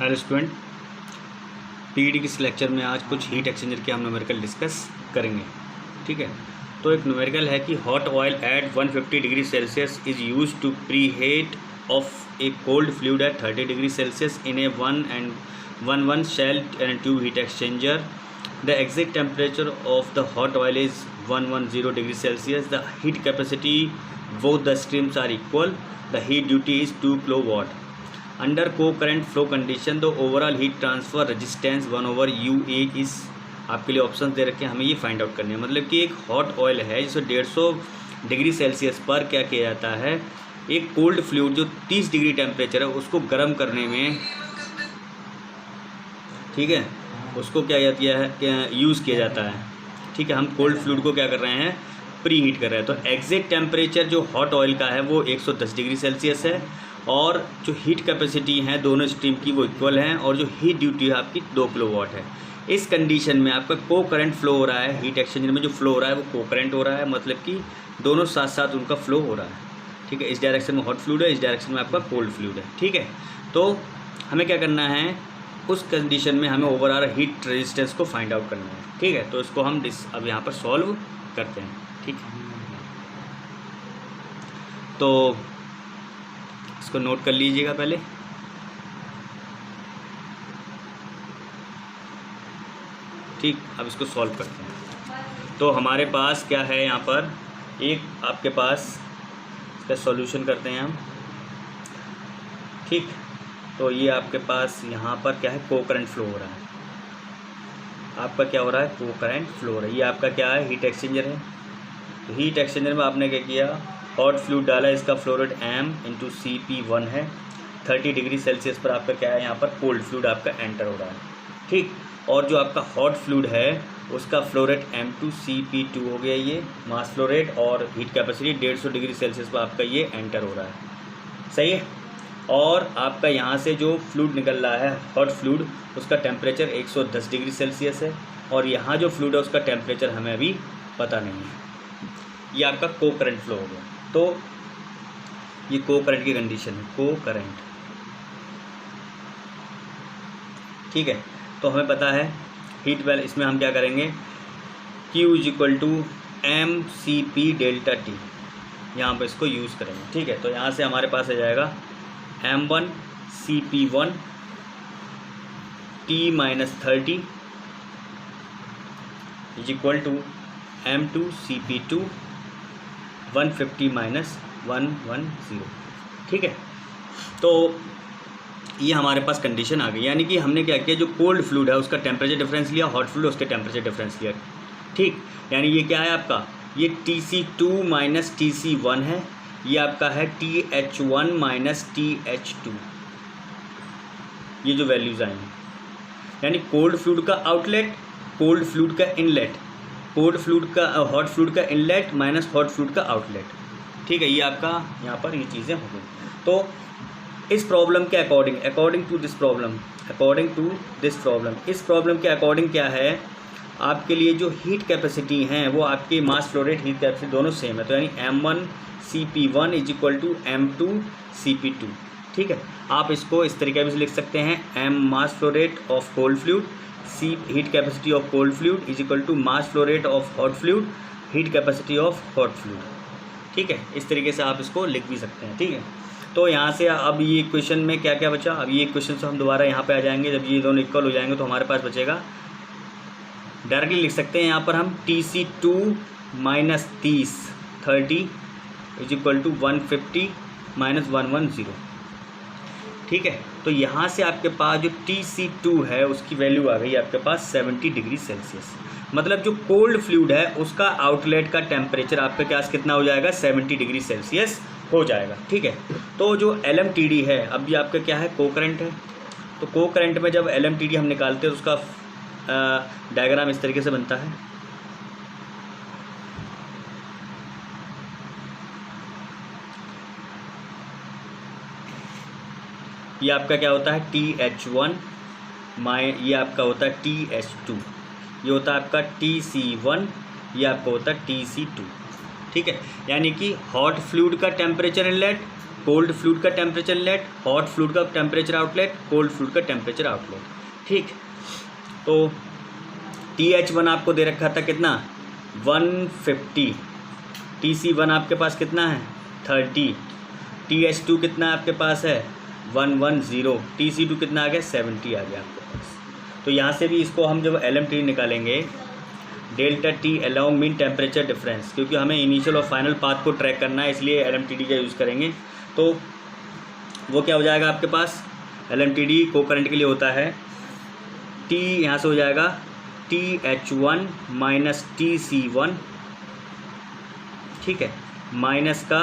Hello student, PET के इस lecture में आज कुछ हीट एक्सचेंजर के हम न्यूमेरिकल डिस्कस करेंगे। ठीक है, तो एक न्यूमेरिकल है कि hot oil at 150 degree Celsius is use to preheat of a cold fluid at 30 degree Celsius in a 1 shell and tube heat exchanger. The exact temperature of the hot oil is 110 degree Celsius. The heat capacity both the streams are equal. The heat duty is 2 kilowatt. Under co-current flow condition, the overall heat transfer resistance 1/UA is, आपके लिए option दे रखे हैं, हमें ये find out करने हैं। मतलब कि एक हॉट ऑयल है जिसे 150 डिग्री सेल्सियस पर क्या किया जाता है, एक कोल्ड फ्लूइड जो 30 डिग्री टेम्परेचर है उसको गर्म करने में, ठीक है, उसको क्या यूज़ किया जाता है। ठीक है, हम कोल्ड फ्लूइड को क्या कर रहे हैं, प्री हीट कर रहे हैं। तो एग्जैक्ट टेम्परेचर जो हॉट ऑयल का है वो 110 डिग्री सेल्सियस है, और जो हीट कैपेसिटी है दोनों स्ट्रीम की वो इक्वल हैं, और जो हीट ड्यूटी है आपकी 2 किलोवाट है। इस कंडीशन में आपका को करंट फ्लो हो रहा है, हीट एक्सचेंजर में जो फ्लो हो रहा है वो को करंट हो रहा है, मतलब कि दोनों साथ साथ उनका फ्लो हो रहा है। ठीक है, इस डायरेक्शन में हॉट फ्लूइड है, इस डायरेक्शन में आपका कोल्ड फ्लूइड है। ठीक है, तो हमें क्या करना है, उस कंडीशन में हमें ओवरऑल हीट रेजिस्टेंस को फाइंड आउट करना है। ठीक है, तो इसको हम अब यहाँ पर सॉल्व करते हैं। ठीक है, तो इसको नोट कर लीजिएगा पहले। ठीक, अब इसको सॉल्व करते हैं। तो हमारे पास क्या है, यहाँ पर एक आपके पास इसका सॉल्यूशन करते हैं हम। ठीक, तो ये आपके पास यहाँ पर क्या है, को करंट फ्लो हो रहा है। आपका क्या हो रहा है, को करंट फ्लो हो रहा है। ये आपका क्या है, हीट एक्सचेंजर है। तो हीट एक्सचेंजर में आपने क्या किया, हॉट फ्लूइड डाला, इसका फ्लो रेट m/Cp1 है। 30 डिग्री सेल्सियस पर आपका क्या है, यहाँ पर कोल्ड फ्लूइड आपका एंटर हो रहा है। ठीक, और जो आपका हॉट फ्लूइड है उसका फ्लो रेट m/Cp2 हो गया, ये मास फ्लो रेट, और हीट कैपेसिटी 150 डिग्री सेल्सियस पर आपका ये एंटर हो रहा है। सही है, और आपका यहाँ से जो फ्लूइड निकल रहा है हॉट फ्लूइड, उसका टेम्परेचर 110 डिग्री सेल्सियस है, और यहाँ जो फ्लूइड है उसका टेम्परेचर हमें अभी पता नहीं है। ये आपका को करंट फ्लो हो गया। तो ये को करंट की कंडीशन है, को करंट। ठीक है, तो हमें पता है हीट वैल्यू, इसमें हम क्या करेंगे, Q = mCp डेल्टा T, यहाँ पर इसको यूज़ करेंगे। ठीक है, तो यहाँ से हमारे पास आ जाएगा m1Cp1 T-30 = m2Cp2 150 - 110। ठीक है, तो ये हमारे पास कंडीशन आ गई। यानी कि हमने क्या किया, जो कोल्ड फ्लूइड है उसका टेम्परेचर डिफरेंस लिया, हॉट फ्लूइड उसके टेम्परेचर डिफरेंस लिया। ठीक, यानी ये क्या है आपका, ये Tc2 - Tc1 है, ये आपका है TH1 - TH2, ये जो वैल्यूज़ आएंगी। यानी कोल्ड फ्लूइड का आउटलेट, कोल्ड फ्लूइड का इनलेट, कोल्ड फ्लूइड का हॉट फ्लूइड का इनलेट माइनस हॉट फ्लूइड का आउटलेट। ठीक है, ये आपका यहाँ पर ये चीज़ें हो गई। तो इस प्रॉब्लम के अकॉर्डिंग टू दिस प्रॉब्लम, इस प्रॉब्लम के अकॉर्डिंग क्या है, आपके लिए जो हीट कैपेसिटी हैं वो आपकी mass flow rate, heat capacity दोनों सेम है। तो यानी m1Cp1 = m2Cp2। ठीक है, आप इसको इस तरीके से लिख सकते हैं, m mass flow rate of cold fluid, C heat capacity of cold fluid = mass flow rate of hot fluid, heat capacity of hot fluid. ठीक है, इस तरीके से आप इसको लिख भी सकते हैं। ठीक है, तो यहाँ से अब ये क्वेश्चन में क्या क्या बचा, अब ये क्वेश्चन से हम दोबारा यहाँ पे आ जाएंगे। जब ये दोनों इक्वल हो जाएंगे तो हमारे पास बचेगा, डायरेक्टली लिख सकते हैं यहाँ पर हम Tc2 - 30 = 150 - 110। ठीक है, तो यहाँ से आपके पास जो Tc2 है उसकी वैल्यू आ गई आपके पास 70 डिग्री सेल्सियस। मतलब जो कोल्ड फ्लूइड है उसका आउटलेट का टेम्परेचर आपके पास कितना हो जाएगा, 70 डिग्री सेल्सियस हो जाएगा। ठीक है, तो जो LMTD है, अब ये आपका क्या है, को करंट है। तो को करंट में जब LMTD हम निकालते हैं तो उसका डायग्राम इस तरीके से बनता है। ये आपका क्या होता है, TH1 ये आपका होता है TH2, ये होता है आपका TC1, ये आपका होता है TC2। ठीक है, यानी कि हॉट फ्लूइड का टेम्परेचर इनलेट कोल्ड फ्लूइड का टेम्परेचर इनलेट, हॉट फ्लूइड का टेम्परेचर आउटलेट, कोल्ड फ्लूइड का टेम्परेचर आउटलेट। ठीक, तो TH1 आपको दे रखा था कितना 150, TC1 आपके पास कितना है 30, TH2 कितना आपके पास है 110, TC2 कितना आ गया 70 आ गया आपके पास। तो यहाँ से भी इसको हम जब LMTD निकालेंगे, delta T along mean temperature difference, क्योंकि हमें इनिशियल और फाइनल पाथ को ट्रैक करना है, इसलिए LMTD का यूज़ करेंगे। तो वो क्या हो जाएगा आपके पास, LMTD को करंट के लिए होता है T, यहाँ से हो जाएगा TH1 माइनस TC1, ठीक है, माइनस का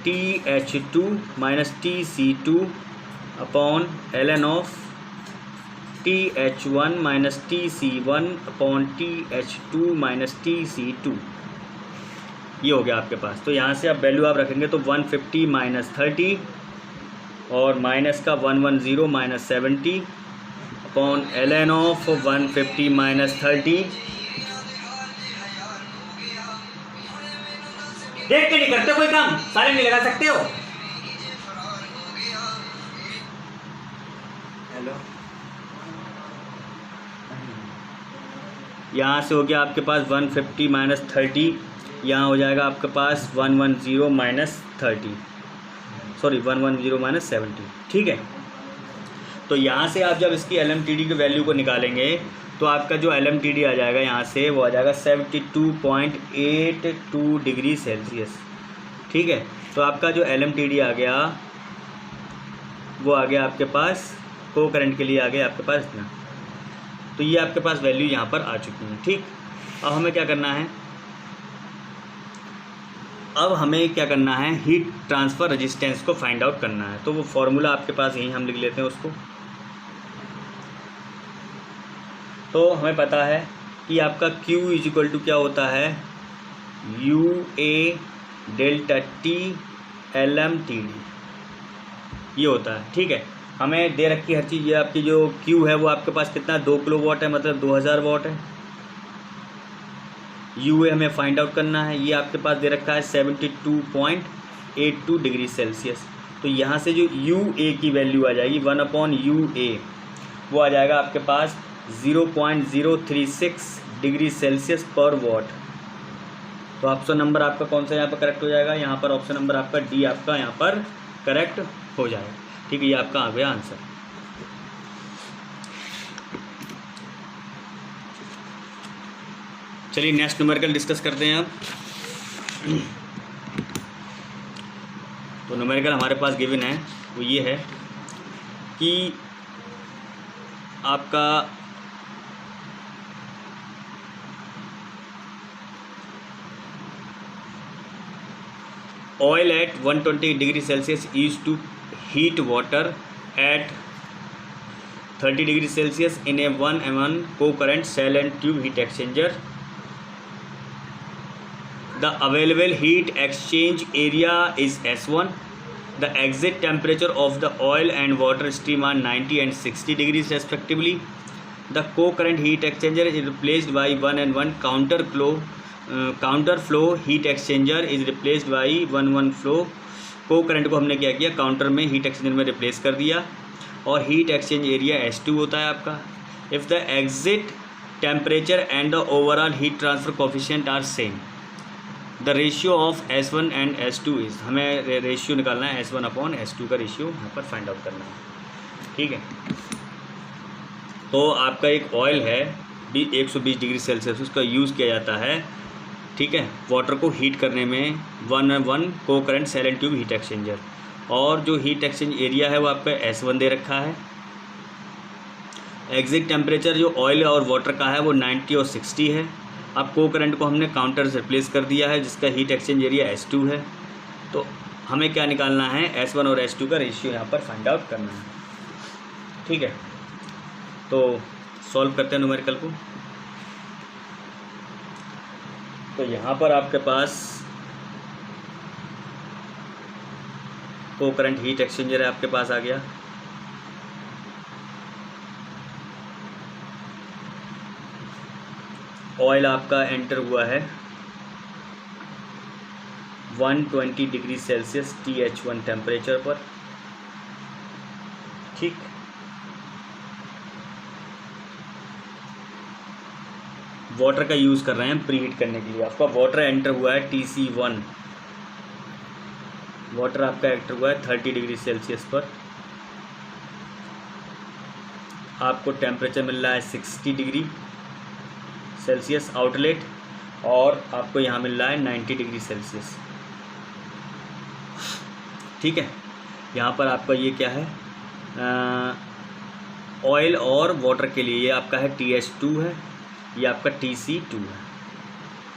TH2 minus TC2 upon ln of TH1 minus TC1 upon TH2 minus TC2। ये हो गया आपके पास। तो यहाँ से आप वैल्यू आप रखेंगे तो 150 माइनस 30 और माइनस का 110 minus 70 upon ln of 150 minus 30। देख के नहीं करते कोई काम, सारे नहीं लगा सकते हो। हेलो, यहाँ से हो गया आपके पास 150 माइनस 30, यहाँ हो जाएगा आपके पास 110 माइनस 30, सॉरी 110 माइनस 70। ठीक है, तो यहाँ से आप जब इसकी LMTD की वैल्यू को निकालेंगे तो आपका जो LMTD आ जाएगा यहाँ से वो आ जाएगा 72.82 डिग्री सेल्सियस। ठीक है, तो आपका जो LMTD आ गया वो आ गया आपके पास, को करंट के लिए आ गया आपके पास इतना। तो ये आपके पास वैल्यू यहाँ पर आ चुकी है। ठीक, अब हमें क्या करना है, अब हमें क्या करना है, हीट ट्रांसफ़र रेजिस्टेंस को फाइंड आउट करना है। तो वो फॉर्मूला आपके पास यहीं हम लिख लेते हैं उसको। तो हमें पता है कि आपका Q इज इक्वल टू क्या होता है, UA डेल्टा T LMTD, ये होता है। ठीक है, हमें दे रखी हर चीज़। ये आपकी जो Q है वो आपके पास कितना 2 किलोवाट है, मतलब 2000 वाट है। UA हमें फाइंड आउट करना है, ये आपके पास दे रखा है 72.82 डिग्री सेल्सियस। तो यहाँ से जो UA की वैल्यू आ जाएगी 1/UA, वो आ जाएगा आपके पास 0.036 डिग्री सेल्सियस पर वॉट। तो ऑप्शन नंबर आपका कौन सा यहाँ पर करेक्ट हो जाएगा, यहाँ पर ऑप्शन नंबर आपका डी आपका यहाँ पर करेक्ट हो जाएगा। ठीक है, ये आपका आ गया आंसर। चलिए नेक्स्ट न्यूमेरिकल डिस्कस करते हैं अब। तो न्यूमेरिकल हमारे पास गिवन है वो ये है कि आपका oil at 120 degree Celsius used to heat water at 30 degree Celsius in a 1 mm co-current cell and tube heat exchanger. The available heat exchange area is S1. The exit temperature of the oil and water stream are 90 and 60 degrees respectively. The co-current heat exchanger is replaced by 1 and 1 counter flow heat exchanger is replaced by 1 flow. को current को हमने क्या किया, counter में heat exchanger में replace कर दिया। और हीट एक्सचेंज एरिया S2 होता है आपका। If the exit temperature and the overall heat transfer coefficient are same, the ratio of S1 and S2 is, हमें रेशियो निकालना है S1/S2 का रेशियो यहाँ पर फाइंड आउट करना है। ठीक है, तो आपका एक ऑयल है 120 डिग्री सेल्सियस, उसका यूज़ किया जाता है। ठीक है, वाटर को हीट करने में 1 को current shell and tube heat exchanger. और जो हीट एक्सचेंज एरिया है वो आपका S1 दे रखा है। एग्जिट टेम्परेचर जो ऑयल और वाटर का है वो 90 और 60 है। अब को करंट को हमने काउंटर से रिप्लेस कर दिया है जिसका हीट एक्सचेंज एरिया S2 है। तो हमें क्या निकालना है, S1 और S2 का रेशियो यहाँ पर फाइंड आउट करना है। ठीक है, तो सॉल्व करते हैं न्यूमेरिकल को। तो यहाँ पर आपके पास को करंट हीट एक्सचेंजर है, आपके पास आ गया। ऑयल आपका एंटर हुआ है 120 डिग्री सेल्सियस TH1 टेम्परेचर पर। ठीक, वाटर का यूज़ कर रहे हैं प्रीहीट करने के लिए। आपका वाटर एंटर हुआ है TC1, वाटर आपका एंटर हुआ है 30 डिग्री सेल्सियस पर। आपको टेम्परेचर मिल रहा है 60 डिग्री सेल्सियस आउटलेट, और आपको यहाँ मिल रहा है 90 डिग्री सेल्सियस। ठीक है, यहाँ पर आपका ये क्या है, ऑयल और वाटर के लिए ये आपका है TH2 है, ये आपका TC2 है।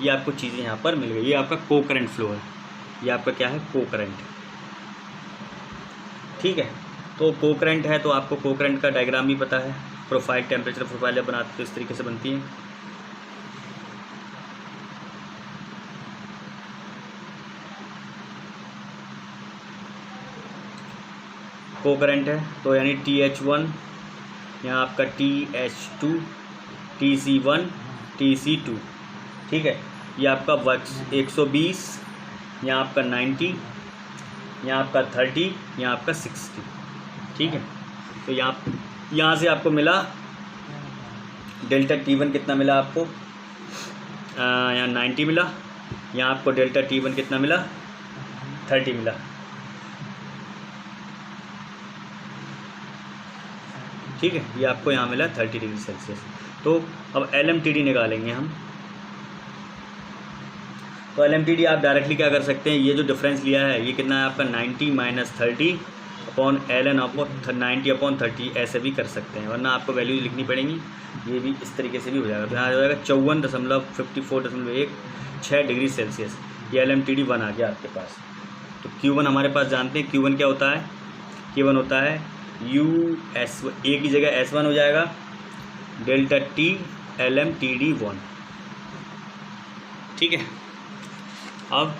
ये आपको चीज़ें यहाँ पर मिल गई। ये आपका को करंट फ्लो है, ये आपका क्या है, को करंट। ठीक है, तो को करंट है तो आपको को करंट का डायग्राम भी पता है। प्रोफाइल, टेम्परेचर प्रोफाइल जब बनाते तो इस तरीके से बनती है। को करंट है तो यानी TH1, यहाँ आपका TH2, TC1, TC2। ठीक है, ये आपका 120, यहाँ आपका 90, यहाँ आपका 30, यहाँ आपका 60। ठीक है, तो यहाँ से आपको मिला डेल्टा T1 कितना मिला आपको, यहाँ 90 मिला, यहाँ आपको डेल्टा T1 कितना मिला, 30 मिला। ठीक है, ये आपको यहाँ मिला 30 डिग्री सेल्सियस। तो अब LMTD निकालेंगे हम। तो LMTD आप डायरेक्टली क्या कर सकते हैं, ये जो डिफरेंस लिया है ये कितना है आपका 90 - 30 अपॉन ln अपॉन 90 अपॉन 30, ऐसे भी कर सकते हैं, वरना आपको वैल्यू लिखनी पड़ेंगी। ये भी इस तरीके से भी हो जाएगा। तो यहाँ हो जाएगा 54.54.16 डिग्री सेल्सियस। ये LMTD 1 आ गया आपके पास। तो Q1 हमारे पास जानते हैं, Q1 क्या होता है, Q1 होता है US, ए की जगह S1 हो जाएगा, डेल्टा T LMTD 1। ठीक है, अब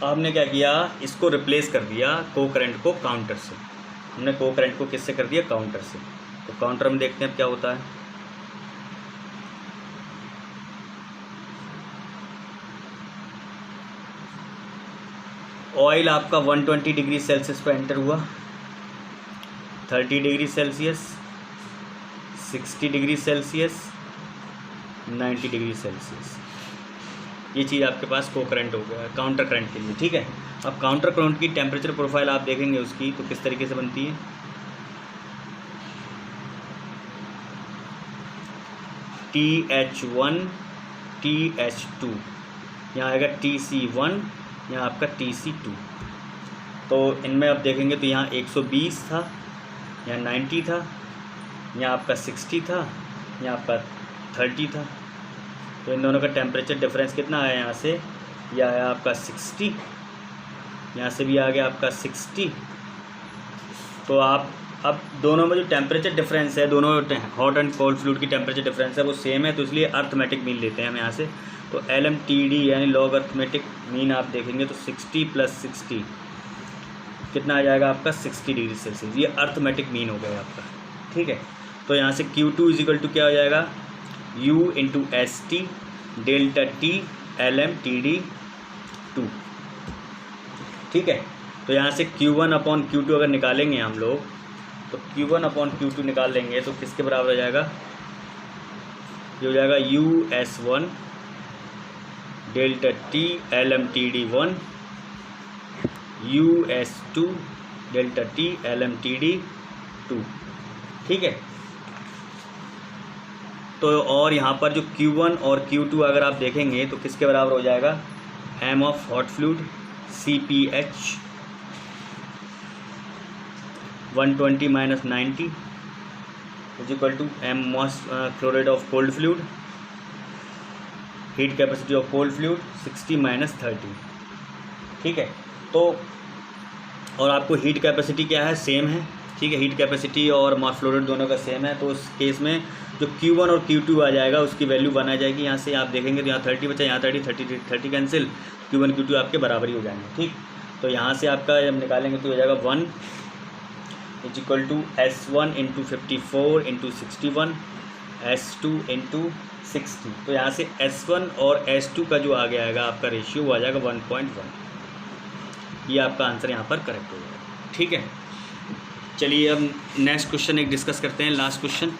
आपने क्या किया, इसको रिप्लेस कर दिया को करंट को काउंटर से। हमने को करंट को किससे कर दिया, काउंटर से। तो काउंटर में देखते हैं अब क्या होता है। ऑयल आपका 120 डिग्री सेल्सियस पर एंटर हुआ, 30 degree Celsius, 60 degree Celsius, 90 degree Celsius. ये चीज़ आपके पास को करंट हो गया काउंटर करंट के लिए। ठीक है, अब काउंटर करंट की टेम्परेचर प्रोफाइल आप देखेंगे उसकी तो किस तरीके से बनती है। TH1, TH2, यहाँ आएगा TC1, यहाँ आपका TC2। तो इनमें आप देखेंगे तो यहाँ 120 था, यहाँ 90 था, यहाँ आपका 60 था, यहाँ आपका 30 था। तो इन दोनों का टेम्परेचर डिफरेंस कितना आया, यहाँ से ये आया आपका 60, यहाँ से भी आ गया आपका 60। तो आप अब दोनों में जो टेम्परेचर डिफरेंस है, दोनों हॉट एंड कोल्ड फ्लूइड की टेम्परेचर डिफरेंस है वो सेम है, तो इसलिए अर्थमेटिक मीन लेते हैं हम यहाँ से। तो LMTD यानी लॉग अर्थमेटिक मीन आप देखेंगे तो 60 + 60 कितना आ जाएगा आपका 60 डिग्री सेल्सियस। ये अर्थमेटिक मीन हो गया आपका। ठीक है, तो यहाँ से Q2 = क्या हो जाएगा, U × ST delta T LMTD 2। ठीक है, तो यहाँ से Q1/Q2 अगर निकालेंगे हम लोग तो Q1/Q2 निकाल लेंगे तो किसके बराबर हो जाएगा, ये हो जाएगा US1 delta T LMTD 1, US2 delta T LMTD 2। ठीक है, तो और यहाँ पर जो Q1 और Q2 अगर आप देखेंगे तो किसके बराबर हो जाएगा, M of hot fluid CpH 120 - 90 = M mass chloride of cold fluid, heat capacity of cold fluid 60 - 30। ठीक है, तो और आपको हीट कैपेसिटी क्या है, सेम है। ठीक है, हीट कैपेसिटी और मास फ्लो रेट दोनों का सेम है। तो उस केस में जो Q1 और Q2 आ जाएगा उसकी वैल्यू 1 आ जाएगी। यहाँ से आप देखेंगे तो यहाँ 30 बचा, यहाँ 30 कैंसिल, Q1 Q2 आपके बराबर ही हो जाएंगे। ठीक, तो यहाँ से आपका जब निकालेंगे तो हो जाएगा 1 = S1 × 54 × 61 S2 इंटू 60। तो यहाँ से S1 और S2 का जो आगे आएगा आपका रेशियो वो आ जाएगा 1.1। ये आपका आंसर यहाँ पर करेक्ट हो जाएगा। ठीक है, चलिए अब नेक्स्ट क्वेश्चन एक डिस्कस करते हैं, लास्ट क्वेश्चन।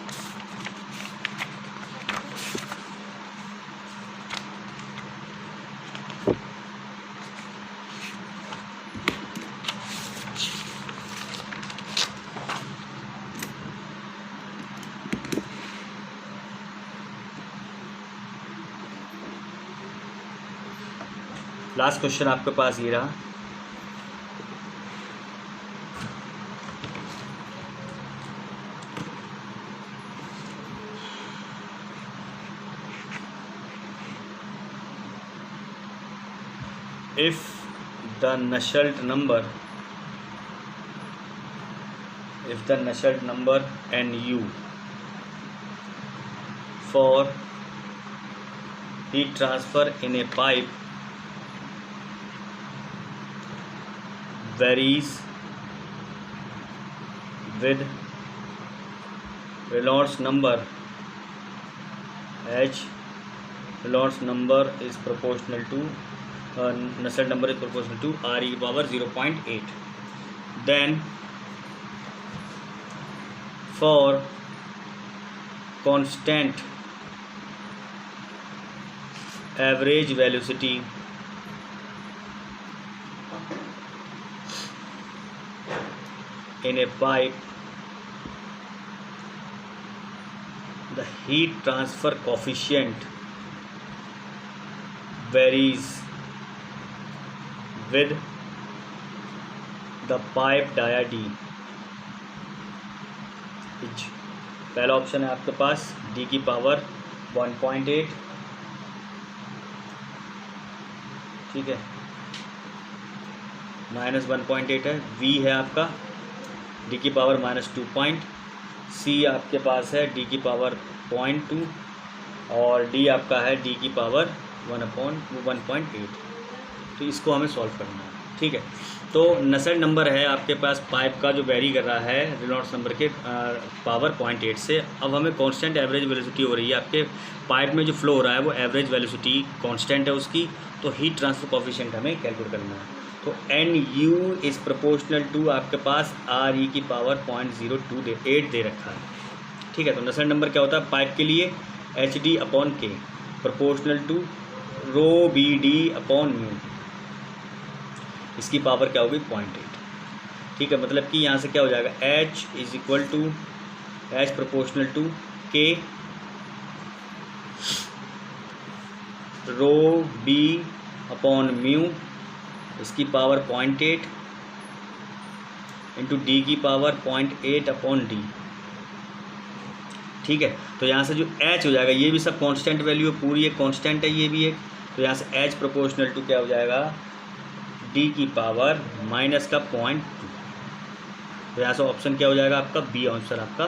लास्ट क्वेश्चन आपके पास ये रहा। If the Nusselt number Nu for heat transfer in a pipe varies with Reynolds number H, Reynolds number is proportional to Nusselt number is proportional to R e power 0.8. Then for constant average velocity in a pipe, the heat transfer coefficient varies with the pipe dia D। पहला option है आपके पास D की power 1.8, ठीक है, -1.8 है। V है आपका D की पावर -2. C आपके पास है D की पावर 0.2 और D आपका है D की पावर 1/1.8। तो इसको हमें सॉल्व करना है। ठीक है, तो नसेल्ट नंबर है आपके पास पाइप का जो वेरी कर रहा है रेनॉल्ड्स नंबर के पावर 0.8 से। अब हमें कांस्टेंट एवरेज वेलोसिटी हो रही है, आपके पाइप में जो फ्लो हो रहा है वो एवरेज वेलोसिटी कांस्टेंट है उसकी, तो हीट ट्रांसफर कोफिशिएंट हमें कैलकुलेट करना है। तो NU इज़ प्रोपोर्शनल टू आपके पास RE की पावर 0.08 दे रखा है। ठीक है, तो नसेल्ट नंबर क्या होता है पाइप के लिए HD/K प्रोपोर्शनल टू ρBD/μ, इसकी पावर क्या होगी 0.8। ठीक है, मतलब कि यहाँ से क्या हो जाएगा H proportional to K ρB/μ, इसकी पावर 0.8 इंटू D की पावर 0.8/D। ठीक है, तो यहाँ से जो H हो जाएगा, ये भी सब कांस्टेंट वैल्यू है, पूरी एक कांस्टेंट है ये भी एक, तो यहाँ से H प्रोपोर्शनल टू क्या हो जाएगा D की पावर -0.2। तो यहाँ से ऑप्शन क्या हो जाएगा आपका B आंसर आपका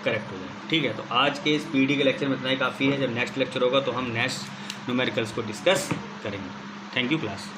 करेक्ट हो जाएगा। ठीक है, तो आज के इस PD के लेक्चर में इतना ही काफ़ी है। जब नेक्स्ट लेक्चर होगा तो हम नेक्स्ट न्यूमेरिकल्स को डिस्कस करेंगे। Thank you class.